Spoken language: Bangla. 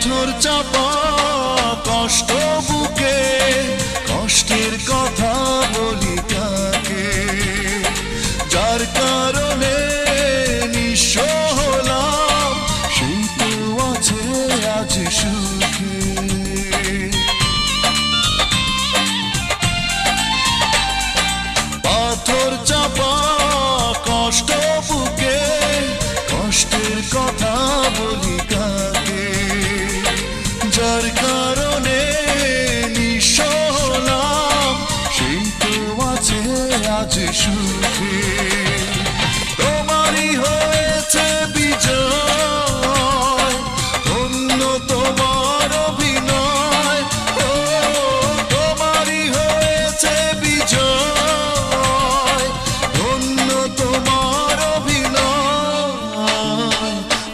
পাথর চাপা কষ্ট বুকে, কষ্টের কথা বলি কাকে, যার কারণে নিঃস্ব হলাম সেই তো আছে আজ সুখে। পাথর চাপা কষ্ট বুকে, কষ্টের কথা বলি